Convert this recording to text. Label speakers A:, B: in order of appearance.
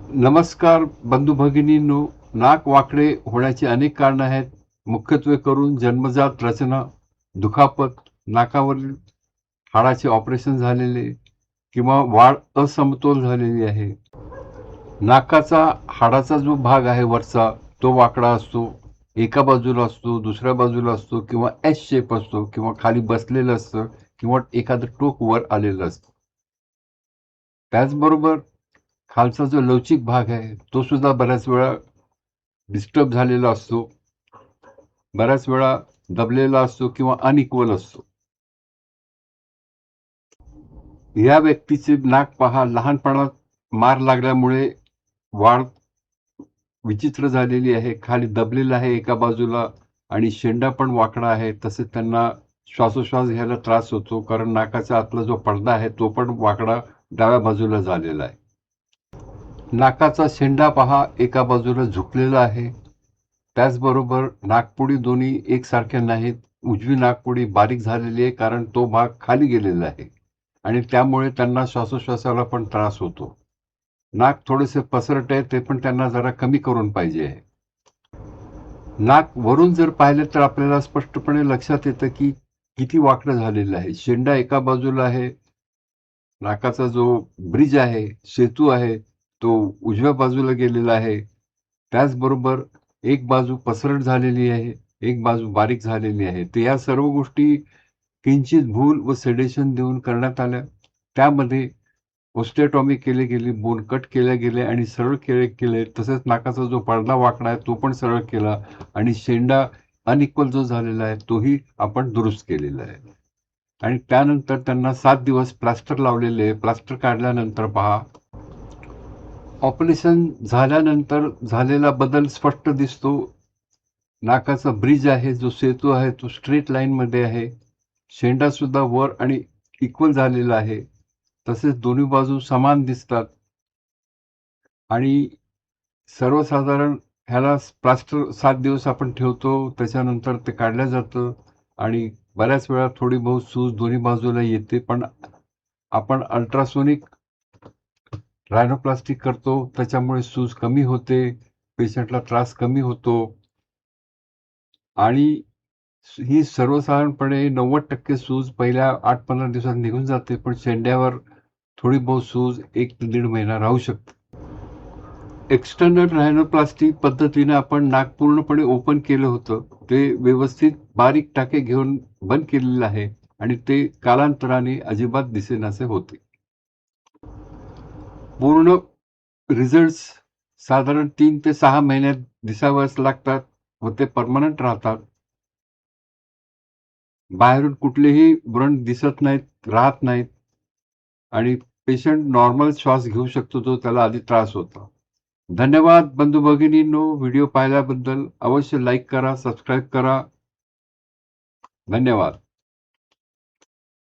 A: नमस्कार बंधू भगिनींनो. नाक वाकडे होण्याची अनेक कारणे आहेत. मुख्यत्वे करून जन्मजात रचना, दुखापत, नाकावरील हाडाचे ऑपरेशन झालेले किंवा वाढ असमतोल झालेली आहे. नाकाचा हाडाचा जो भाग आहे वरचा, तो वाकडा असतो, एका बाजूला असतो, दुसऱ्या बाजूला असतो किंवा एस शेप असतो किंवा खाली बसलेलं असतं किंवा एखादं टोक वर आलेलं असतं. त्याचबरोबर खालचा जो लवचिक भाग आहे तो सुद्धा बऱ्याच वेळा डिस्टर्ब झालेला असतो, बऱ्याच वेळा दबलेला असतो किंवा अनइक्वल असतो. या व्यक्तीचे नाक पहा, लहानपणात मार लागल्यामुळे वाढ विचित्र झालेली आहे, खाली दबलेलं आहे एका बाजूला आणि शेंडा पण वाकडा आहे. तसेच त्यांना श्वासोश्वास घ्यायला त्रास होतो, कारण नाकाचा आतला जो पडदा आहे तो पण वाकडा डाव्या बाजूला झालेला आहे. नाकाचा शेंडा पहा, एका बाजूला झुकलेला आहे. त्याचबरोबर नाकपुडी दोन्ही एकसारख्या नाहीत. उजवी नाकपुडी बारीक झालेली आहे, कारण तो भाग खाली गेलेला आहे आणि त्यामुळे त्यांना श्वासोश्वासाला पण त्रास होतो. नाक थोडेसे पसरट आहे, ते पण त्यांना जरा कमी करून पाहिजे आहे. नाक वरून जर पाहिलं तर आपल्याला स्पष्टपणे लक्षात येतं की किती वाकडं झालेलं आहे. शेंडा एका बाजूला आहे, नाकाचा जो ब्रिज आहे, सेतू आहे, तो उजव्या बाजूला गेलेला आहे. त्याचबरोबर एक बाजू पसरट झालेली आहे, एक बाजू बारीक झालेली आहे. तर या सर्व गोष्टी किंचित भूल व सेडेशन देऊन करण्यात आल्या. त्यामध्ये ओस्टेटॉमी केली गेली, बोन कट केल्या गेले आणि सरळ केले. तसेच नाकाचा जो पडदा वाकडा आहे तो पण सरळ केला आणि शेंडा अनइक्वल जो झालेला आहे तोही आपण दुरुस्त केलेला आहे. आणि त्यानंतर त्यांना 7 दिवस प्लास्टर लावलेले. प्लास्टर काढल्यानंतर पहा, ऑपरेशन झाल्यानंतर झालेला बदल स्पष्ट दिसतो. नाकाचा ब्रिज आहे, जो सेतू आहे, तो स्ट्रेट लाईनमध्ये आहे. शेंडा सुद्धा वर आणि इक्वल झालेला आहे. तसेच दोन्ही बाजू समान दिसतात आणि सर्वसाधारण ह्याला प्लास्टर 7 दिवस आपण ठेवतो. त्याच्यानंतर ते काढलं जातं आणि बऱ्याच वेळा थोडी बहुत सूज दोन्ही बाजूला येते, पण आपण अल्ट्रासोनिक रायनोप्लास्टी करतो. त्याच्यामुळे सूज कमी होते, पेशंटला त्रास कमी होतो आणि ही सर्वसाधारणपणे 90% सूज पहिल्या 8-15 दिवसात निघून जाते, पण शेंड्यावर थोडी बहुत सूज 1 ते 1.5 महिना राहू शकते. एक्सटर्नल रायनोप्लास्टी पद्धतीने आपण नाक पूर्णपणे ओपन केलं होतं. ते व्यवस्थित बारीक टाके घेऊन बंद केलेलं आहे आणि ते कालांतराने अजिबात दिसेनासे होते. पूर्ण रिझल्ट्स साधारण 3 ते 6 महिन्यात दिसावयास लागतात व ते परमनंट राहतात. बाहेरून कुठलेही व्रण दिसत नाहीत, राहत नाहीत आणि पेशंट नॉर्मल श्वास घेऊ शकतो, जो त्याला आधी त्रास होता. धन्यवाद बंधू भगिनींनो, व्हिडिओ पाहिल्याबद्दल. अवश्य लाईक करा, सबस्क्राईब करा. धन्यवाद.